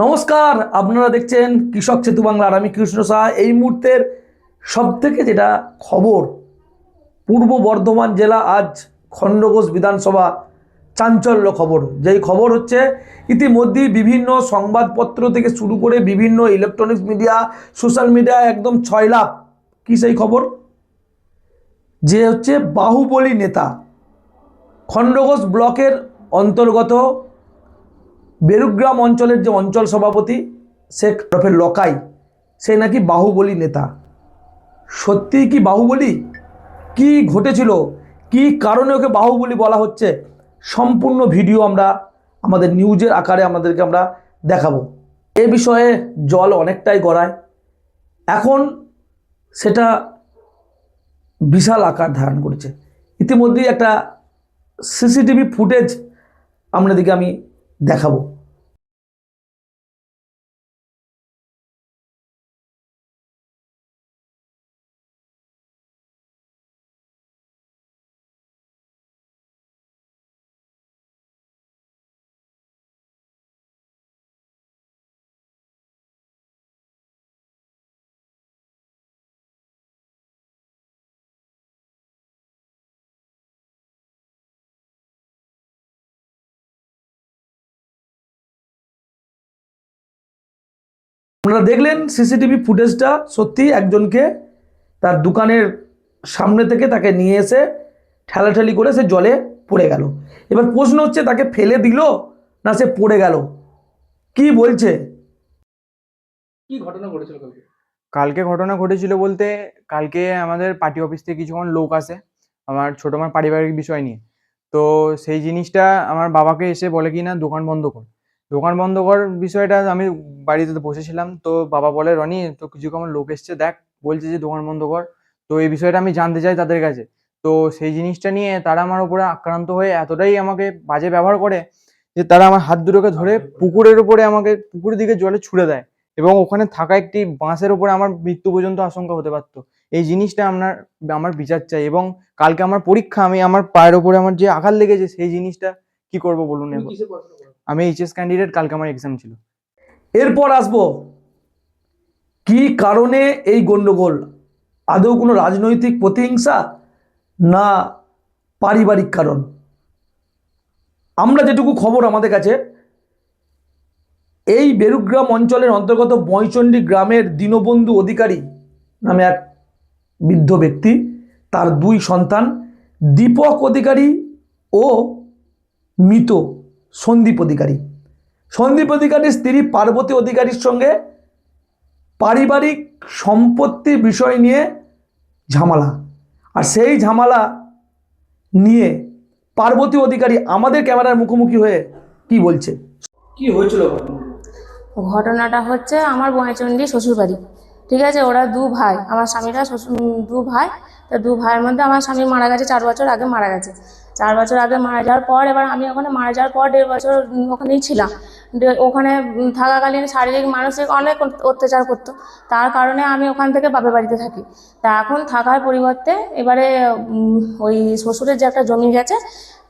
নমস্কার, আপনারা দেখছেন কৃষক সেতু বাংলার। আমি কৃষ্ণ সাহা। এই মুহূর্তের সবথেকে যেটা খবর, পূর্ব বর্ধমান জেলা আজ খণ্ডঘোষ বিধানসভা চাঞ্চল্য খবর। যেই খবর হচ্ছে, ইতিমধ্যেই বিভিন্ন সংবাদপত্র থেকে শুরু করে বিভিন্ন ইলেকট্রনিক্স মিডিয়া, সোশ্যাল মিডিয়া একদম ছয়লাভ। কি সেই খবর যে হচ্ছে বাহুবলী নেতা, খণ্ডঘোষ ব্লকের অন্তর্গত বেরুগ্রাম অঞ্চলের যে অঞ্চল সভাপতি শেখ রফের লকাই, সে নাকি বাহুবলী নেতা। সত্যিই কি বাহুবলী? কি ঘটেছিল, কি কারণে ওকে বাহুবলী বলা হচ্ছে, সম্পূর্ণ ভিডিও আমরা আমাদের নিউজের আকারে আমরা দেখাবো। এ বিষয়ে জল অনেকটাই গড়ায়, এখন সেটা বিশাল আকার ধারণ করেছে। ইতিমধ্যেই একটা সিসিটিভি ফুটেজ আপনাদেরকে আমি দেখাবো। আপনারা দেখলেন সিসিটিভি ফুটেজটা। সত্যি একজনকে তার দোকানের সামনে থেকে তাকে নিয়ে এসে ঠেলাঠেলি করে সে জলে পড়ে গেল। এবার প্রশ্ন হচ্ছে, তাকে ফেলে দিল না সে পড়ে গেল? কি বলছে? কি ঘটনা ঘটেছিল কালকে? কালকে ঘটনা ঘটেছিল বলতে, কালকে আমাদের পার্টি অফিস থেকে কিছুক্ষণ লোক আসে আমার ছোট মার পারিবারিক বিষয় নিয়ে। তো সেই জিনিসটা আমার বাবাকে এসে বলে কি না, দোকান বন্ধ কর। দোকান বন্ধ কর বিষয়টা আমি বাড়িতে বসেছিলাম, তো বাবা বলে, রনি তো কিছুক্ষণ লোক এসছে, দেখ বলছে যে দোকান বন্ধ কর। তো এই বিষয়টা আমি জানতে চাই তাদের কাছে। তো সেই জিনিসটা নিয়ে তারা আমার উপরে আক্রান্ত হয়ে এতটাই আমাকে বাজে ব্যবহার করে যে তারা আমার হাত দুটোকে ধরে পুকুরের উপরে আমাকে পুকুরের দিকে জলে ছুড়ে দেয়, এবং ওখানে থাকা একটি বাঁশের উপরে আমার মৃত্যু পর্যন্ত আশঙ্কা হতে পারতো। এই জিনিসটা আমার বিচার চাই। এবং কালকে আমার পরীক্ষা, আমি আমার পায়ের উপরে আমার যে আঘাত লেগেছে সেই জিনিসটা কি করব বলুন। আমি এইচএস ক্যান্ডিডেট, কালকে আমার এক্সাম ছিল। এরপর আসবো কি কারণে এই গন্ডগোল, আদৌ কোনো রাজনৈতিক প্রতিহিংসা না পারিবারিক কারণ? আমরা যেটুকু খবর আমাদের কাছে, এই বেরুগ্রাম অঞ্চলের অন্তর্গত বয়চণ্ডী গ্রামের দীনবন্ধু অধিকারী নামে এক বৃদ্ধ ব্যক্তি, তার দুই সন্তান দীপক অধিকারী ও মৃত সন্দীপ অধিকারী। সন্দীপ অধিকারীর স্ত্রী পার্বতী অধিকারীর সঙ্গে পারিবারিক সম্পত্তির বিষয় নিয়ে ঝামেলা। আর সেই ঝামেলা নিয়ে পার্বতী অধিকারী আমাদের ক্যামেরার মুখোমুখি হয়ে কি বলছে, কি হয়েছিল? ঘটনাটা হচ্ছে আমার বয়চণ্ডী শ্বশুরবাড়ি, ঠিক আছে। ওরা দু ভাই, আমার স্বামীরা দু ভাই। তা দু ভাইয়ের মধ্যে আমার স্বামী মারা গেছে 4 বছর আগে, মারা গেছে 4 বছর আগে। মারা যাওয়ার পর এবার আমি ওখানে মারা যাওয়ার পর 1.5 বছর ওখানেই ছিলাম। ওখানে থাকাকালীন শারীরিক মানসিক অনেক অত্যাচার করতো, তার কারণে আমি ওখান থেকে বাপের বাড়িতে থাকি। তা এখন থাকার পরিবর্তে এবারে ওই শ্বশুরের যে একটা জমি গেছে,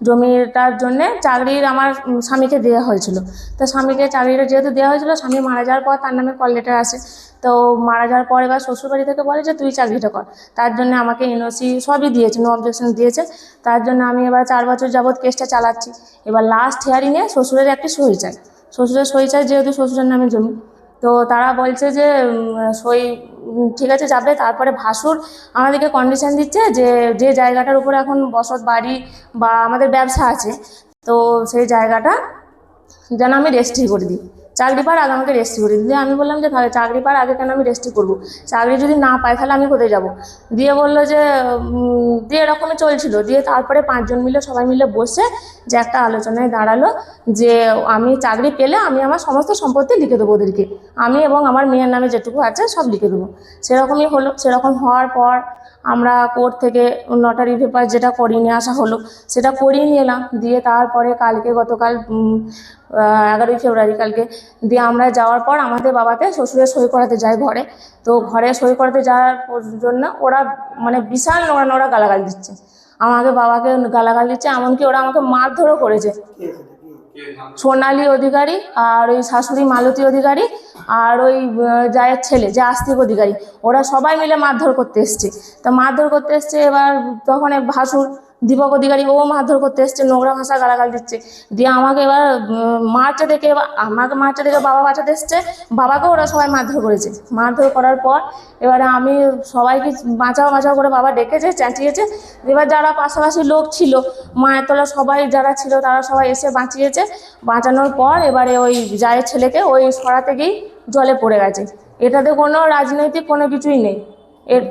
জমিটার জন্যে চাকরির আমার স্বামীকে দেওয়া হয়েছিল। তো স্বামীকে চাকরিটা যেহেতু দেওয়া হয়েছিল, স্বামী মারা যাওয়ার পর তার নামে কল লেটার আসে। তো মারা যাওয়ার পর এবার শ্বশুরবাড়ি থেকে বলে যে তুই চাকরিটা কর। তার জন্য আমাকে এনওসি সবই দিয়েছে, নো অবজেকশন দিয়েছে। তার জন্য আমি এবার 4 বছর যাবৎ কেসটা চালাচ্ছি। এবার লাস্ট হিয়ারিংয়ে শ্বশুরের একটি সই চাই, শ্বশুরের সই চাই, যেহেতু শ্বশুরের নামে জমি। তো তারা বলছে যে সই ঠিক আছে যাবে। তারপরে ভাসুর আমাদেরকে কন্ডিশন দিচ্ছে যে যে জায়গাটার উপরে এখন বসত বাড়ি বা আমাদের ব্যবসা আছে, তো সেই জায়গাটা যেন আমি রেজিস্ট্রি করে দিই। চাকরি পাওয়ার আগে আমাকে রেজিস্ট্রি করে দিই। আমি বললাম যে তাহলে চাকরি পাওয়ার আগে কেন আমি রেজিস্ট্রি করবো, চাকরি যদি না পাই তাহলে আমি কোথায় যাব। দিয়ে বললো যে দিয়ে এরকমই চলছিল। দিয়ে তারপরে 5 জন মিলে সবাই মিলে বসে যে একটা আলোচনায় দাঁড়ালো যে আমি চাকরি পেলে আমি আমার সমস্ত সম্পত্তি লিখে দেবো ওদেরকে, আমি এবং আমার মেয়ের নামে যেটুকু আছে সব লিখে দেবো। সেরকমই হলো। সেরকম হওয়ার পর আমরা কোর্ট থেকে নটারি পেপার যেটা করিয়ে নিয়ে আসা হলো, সেটা করিয়ে নিয়ে এলাম। দিয়ে তারপরে গতকাল 11ই ফেব্রুয়ারি কালকে, দিয়ে আমরা যাওয়ার পর আমাদের বাবাকে শ্বশুরের সই করাতে যায় ঘরে। তো ঘরে সই করাতে যাওয়ার জন্য ওরা মানে বিশাল নোংরা নোংরা গালাগাল দিচ্ছে, আমাকে বাবাকে গালাগাল দিচ্ছে, এমনকি ওরা আমাকে মারধরও করেছে। সোনালী অধিকারী, আর ওই শাশুড়ি মালতী অধিকারী, আর ওই জায়ের ছেলে যে আস্তিক অধিকারী, ওরা সবাই মিলে মারধর করতে এসছে। তা মারধর করতে এসছে, এবার তখন এক ভাসুর দীপক অধিকারী ও মারধর করতে এসছে, নোংরা ভাষা গালাগাল দিচ্ছে। দিয়ে আমাকে এবার মারতে দেখে, আমাকে মারতে দেখে বাবা বাঁচাতে এসছে, বাবাকেও ওরা সবাই মারধর করেছে। মারধর করার পর এবারে আমি সবাইকে বাঁচাও বাঁচাও করে বাবা ডেকেছে, চেঁচিয়েছে। এবার যারা পাশাপাশি লোক ছিল, মায়ের তলা সবাই যারা ছিল তারা সবাই এসে বাঁচিয়েছে। বাঁচানোর পর এবারে ওই জায়ের ছেলেকে ওই সরাতে গিয়ে জলে পড়ে গেছে। এটাতে কোনো রাজনৈতিক কোনো কিছুই নেই। এর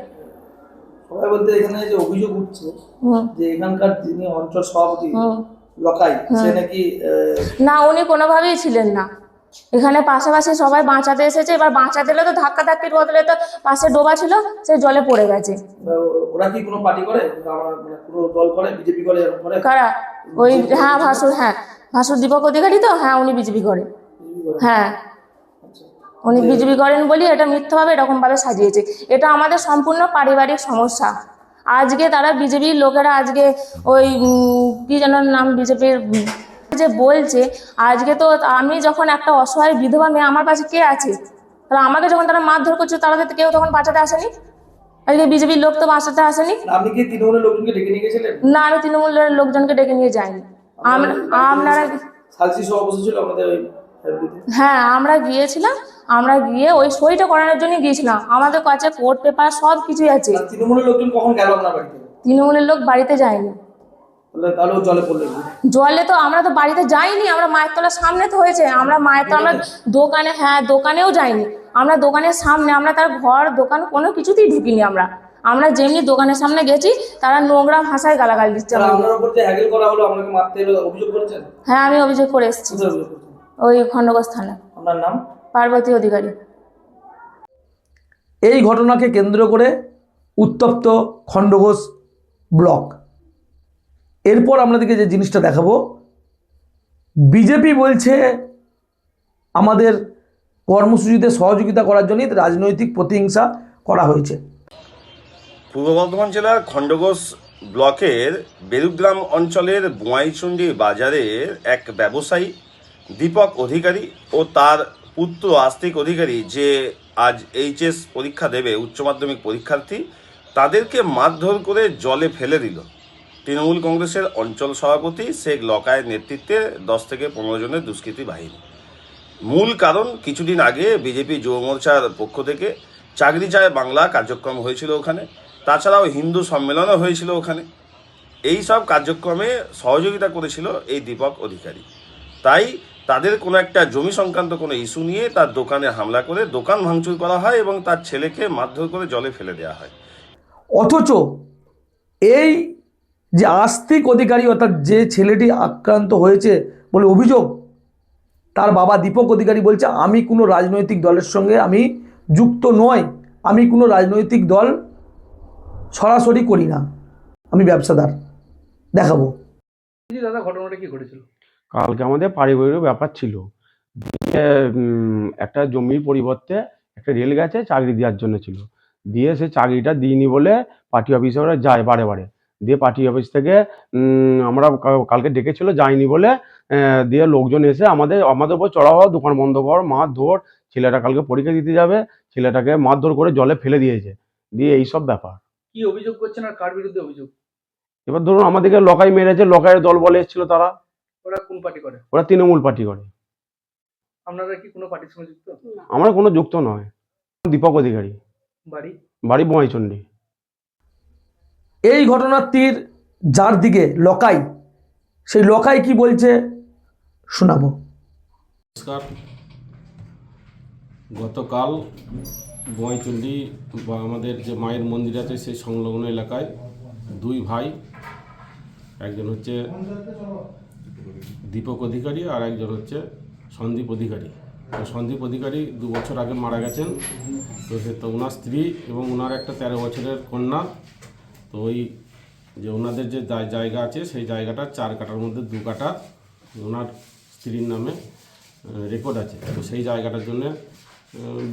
সবাই বলতে এখানে যে অভিযোগ উঠছে হুম যে এখানকার যিনি অঞ্চল সভাপতি হুম লকাই, সে নাকি না, উনি কোনোভাবেই ছিলেন না এখানে। পাশাপাশি সবাই বাঁচাতে এসেছে, এবার বাঁচাতে এলে তো ধাক্কা ধাক্কির বদলে তো পাশে ডোবা ছিল, সে জলে পড়ে গেছে। ওরা কি কোনো পার্টি করে, মানে পুরো দল করে, বিজেপি করে, এরকম করে? কারা? ওই হ্যাঁ ভাসুর, হ্যাঁ ভাসুর দীপক অধিকারী তো, হ্যাঁ উনি বিজেপি করে। বিজেপি করে? হ্যাঁ আচ্ছা। উনি বিজেপি করেন বলি এটা মিথ্যাভাবে এরকমভাবে সাজিয়েছে। এটা আমাদের সম্পূর্ণ পারিবারিক সমস্যা। আজকে তারা বিজেপির লোকেরা আজকে ওই কি যেন নাম বিজেপির যে বলছে, আজকে তো আমি যখন একটা অসহায় বিধবা মেয়ে, আমার পাশে কে আছে? তাহলে আমাকে যখন তারা মারধর করছে, তাদের কেউ তখন বাঁচাতে আসেনি। আজকে বিজেপির লোক তো বাঁচাতে আসেনি। আপনি কি তৃণমূলের লোকজনকে ডেকে নিয়ে গেছিলেন? না, আমি তৃণমূলের লোকজনকে ডেকে নিয়ে যাইনি। আপনারা সালসি সভা বসেছিল আমাদের ওই ফ্যামিলিতে। হ্যাঁ আমরা গিয়েছিলাম, আমরা গিয়ে ওই সইটা করানোর জন্য গিয়েছিলাম। আমাদের কাছে কোর্ট পেপার সব কিছুই আছে। আর তৃণমূলের লোকজন কখন গেল আপনার বাড়িতে? তৃণমূলের লোক বাড়িতে যায়নি। তাহলে ও জলে পড়লেন? জলে তো আমরা তো বাড়িতে যাইনি, আমরা মায়ের তলার সামনে তো হয়েছে। আমরা মায়ের তো আমরা দোকানে, হ্যাঁ দোকানেও যাইনি, আমরা দোকানের সামনে, আমরা তার ঘর দোকান কোনো কিছুতেই ঢুকিনি। আমরা যেমনি দোকানের সামনে গেছি, তারা নোংরা ভাষায় গালাগাল দিচ্ছে তাহলে আমাদের। আপনার উপর যে হ্যাগেল করা হলো, আপনাকে মারতে এলো, অভিযোগ করেছেন? হ্যাঁ আমি অভিযোগ করে এসেছি কোথায় অভিযোগ করেছেন? ওই খণ্ডঘোষ থানা। আপনার নাম? পার্বতী অধিকারী। এই ঘটনাকে কেন্দ্র করে উত্তপ্ত খণ্ডঘোষ ব্লক। এরপর আপনাদেরকে যে জিনিসটা দেখাবো, বিজেপি বলছে আমাদের কর্মসূচিতে সহযোগিতা করার জন্যই রাজনৈতিক প্রতিহিংসা করা হয়েছে। পূর্ব বর্ধমান জেলার খণ্ডঘোষ ব্লকের বেরুগ্রাম অঞ্চলের বোয়াইচন্ডী বাজারের এক ব্যবসায়ী দীপক অধিকারী ও তার পুত্র আস্তিক অধিকারী, যে আজ এইচএস পরীক্ষা দেবে, উচ্চ মাধ্যমিক পরীক্ষার্থী, তাদেরকে মারধর করে জলে ফেলে দিল তৃণমূল কংগ্রেসের অঞ্চল সভাপতি শেখ লকায়ের নেতৃত্বে 10 থেকে 15 জনের দুষ্কৃতী বাহিনী। মূল কারণ, কিছুদিন আগে বিজেপি যুব মোর্চার পক্ষ থেকে চাকরি চায় বাংলা কার্যক্রম হয়েছিল ওখানে, তাছাড়াও হিন্দু সম্মেলনও হয়েছিল ওখানে। এই সব কার্যক্রমে সহযোগিতা করেছিল এই দীপক অধিকারী। তাই তাদের কোনো একটা জমি সংক্রান্ত কোনো ইস্যু নিয়ে তার দোকানে হামলা করে দোকান ভাঙচুর করা হয় এবং তার ছেলেকে মারধর করে জলে ফেলে দেওয়া হয়। অথচ এই যে আস্তিক অধিকারী, অর্থাৎ যে ছেলেটি আক্রান্ত হয়েছে বলে অভিযোগ, তার বাবা দীপক অধিকারী বলছে আমি কোনো রাজনৈতিক দলের সঙ্গে আমি যুক্ত নই, আমি কোনো রাজনৈতিক দল সরাসরি করি না, আমি ব্যবসাদার। দেখাবো। দাদা ঘটনাটা কি ঘটেছিল? কালকে আমাদের পারিবারিক ব্যাপার ছিল। একটা জমির পরিবর্তে একটা রেল গেছে, চাকরি দেওয়ার জন্য ছিল। দিয়ে সে চাকরিটা দিইনি বলে পার্টি অফিসে ওরা যায় বারে বারে। দিয়ে পার্টি অফিস থেকে আমরা কালকে ডেকেছিল, যায়নি বলে দিয়ে লোকজন এসে আমাদের উপর চড়া হওয়া, দোকান বন্ধ কর, মারধর, ছেলেটা কালকে পরীক্ষা দিতে যাবে, ছেলেটাকে মারধর করে জলে ফেলে দিয়েছে। দিয়ে এইসব ব্যাপার। কি অভিযোগ করছেন আর কার বিরুদ্ধে অভিযোগ? এবার ধরুন আমাদেরকে লকাই মেরেছে, লকাইয়ের দল বলে এসেছিল তারা। ওরা কোন পার্টি করে? ওরা তৃণমূল পার্টি করে। আপনারা কি কোনো পার্টির সঙ্গে যুক্ত? আমরা কোনো যুক্ত নয়। দীপক অধিকারী, বাড়ি বোয়াইচন্ডী। এই ঘটনার তীর যার দিকে লকাই, সেই লকাই কি বলছে শোনাবো। নমস্কার। গতকাল বোয়াইচন্ডী বা আমাদের যে মায়ের মন্দির আছে সেই সংলগ্ন এলাকায় দুই ভাই, একজন হচ্ছে দীপক অধিকারী আর একজন হচ্ছে সন্দীপ অধিকারী। তো সন্দীপ অধিকারী 2 বছর আগে মারা গেছেন। তো ওনার স্ত্রী এবং ওনার একটা 13 বছরের কন্যা। তো ওই যে ওনাদের যে জায়গা আছে সেই জায়গাটা 4 কাঠার মধ্যে 2 কাঠা ওনার স্ত্রীর নামে রেকর্ড আছে। তো সেই জায়গাটার জন্য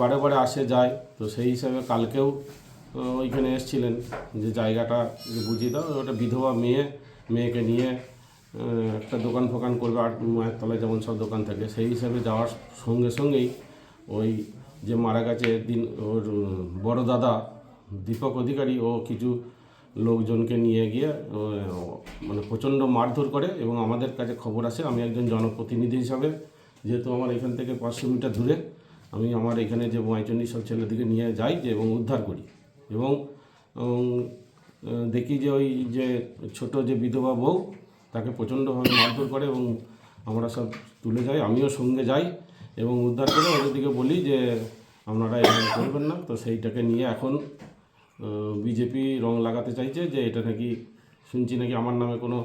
বারে বারে আসে যায়। তো সেই হিসাবে কালকেও ওইখানে এসেছিলেন যে জায়গাটা বুঝিয়ে দাও। ওটা বিধবা মেয়েকে নিয়ে একটা দোকান ফোকান করবে, আর মায়ের তলায় যেমন সব দোকান থাকে, সেই হিসাবে যাওয়ার সঙ্গে সঙ্গেই ওই যে মারা গেছে ওর বড় দাদা দীপক অধিকারী ও কিছু লোকজনকে নিয়ে গিয়ে মানে প্রচণ্ড মারধর করে। এবং আমাদের কাছে খবর আসে, আমি একজন জনপ্রতিনিধি হিসাবে, যেহেতু আমার এখান থেকে 500 মিটার দূরে, আমি আমার এখানে যে বোয়াইচন্ডী সব ছেলেদিকে নিয়ে যাই যে এবং উদ্ধার করি। এবং দেখি যে ওই যে ছোট যে বিধবা বউ, তাকে প্রচণ্ডভাবে মারধর করে এবং আমরা সব তুলে যাই, আমিও সঙ্গে যাই এবং উদ্ধার করে ওদেরদিকে বলি যে আপনারা এখানে করবেন না। তো সেইটাকে নিয়ে এখন বিজেপি রং লাগাতে চাইছে যে এটা নাকি শুনছি নাকি আমার নামে কোনো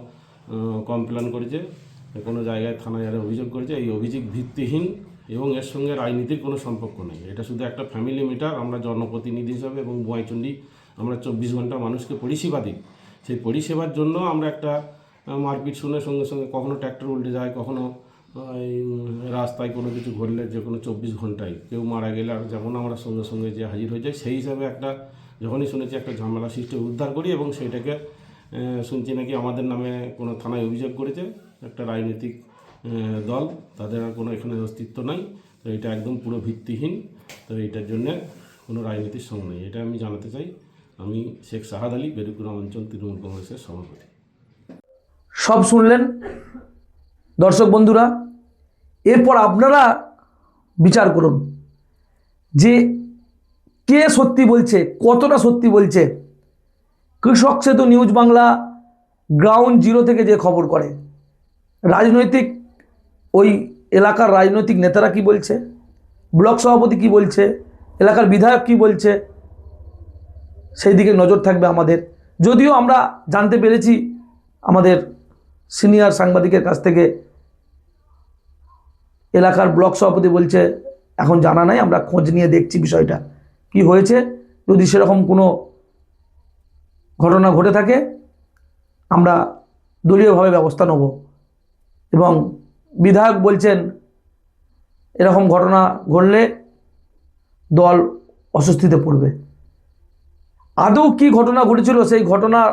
কমপ্লেন করেছে, কোনো জায়গায় থানায় আরে অভিযোগ করেছে। এই অভিযোগ ভিত্তিহীন এবং এর সঙ্গে রাজনীতির কোনো সম্পর্ক নেই। এটা শুধু একটা ফ্যামিলি ম্যাটার। আমরা জনপ্রতিনিধি হিসাবে এবং বোয়াইচন্ডী আমরা 24 ঘন্টা মানুষকে পরিষেবা দিই। সেই পরিষেবার জন্য আমরা একটা মারপিট শুনে সঙ্গে সঙ্গে কখনো ট্র্যাক্টর উল্টে যায়, কখনো এই রাস্তায় কোনো কিছু ঘটলে যে কোনো 24 ঘন্টায় কেউ মারা গেলে আর যেমন আমরা সঙ্গে সঙ্গে যে হাজির হয়ে যাই, সেই হিসাবে একটা যখনই শুনেছি একটা ঝামেলা সৃষ্টি উদ্ধার করি। এবং সেইটাকে শুনছি নাকি আমাদের নামে কোনো থানায় অভিযোগ করেছে একটা রাজনৈতিক দল, তাদের আর কোনো এখানে অস্তিত্ব নাই। তো এটা একদম পুরো ভিত্তিহীন। তো এইটার জন্যে কোনো রাজনীতির সঙ্গে নেই, এটা আমি জানাতে চাই। আমি শেখ সাহাদ আলী, বেরুগ্রাম অঞ্চল তৃণমূল কংগ্রেসের সভাপতি। সব শুনলেন দর্শক বন্ধুরা, এরপর আপনারা বিচার করুন যে কে সত্যি বলছে, কতটা সত্যি বলছে। কৃষক সেতু নিউজ বাংলা গ্রাউন্ড জিরো থেকে যে খবর করে, রাজনৈতিক ওই এলাকার রাজনৈতিক নেতারা কি বলছে, ব্লক সভাপতি কি বলছে, এলাকার বিধায়ক কি বলছে, সেই দিকে নজর থাকবে আমাদের। যদিও আমরা জানতে পেরেছি আমাদের সিনিয়র সাংবাদিকের কাছ থেকে, এলাকার ব্লক সভাপতি বলছে এখন জানা নাই, আমরা খোঁজ নিয়ে দেখছি বিষয়টা কি হয়েছে। যদি সেরকম কোনো ঘটনা ঘটে থাকে আমরা দলীয়ভাবে ব্যবস্থা নেব। এবং বিধায়ক বলছেন এরকম ঘটনা ঘটলে দল অস্বস্তিতে পড়বে। আদৌ কি ঘটনা ঘটেছিল সেই ঘটনার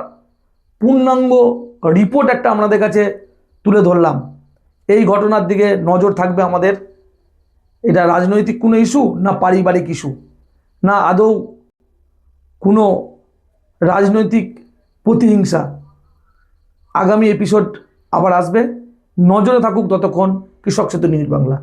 পূর্ণাঙ্গ রিপোর্ট একটা আপনাদের কাছে তুলে ধরলাম। এই ঘটনার দিকে নজর থাকবে আমাদের। এটা রাজনৈতিক কোনো ইস্যু না পারিবারিক ইস্যু, না আদৌ কোনো রাজনৈতিক প্রতিহিংসা। আগামী এপিসোড আবার আসবে, নজরে থাকুক ততক্ষণ কৃষক সেতু নিউজ বাংলা।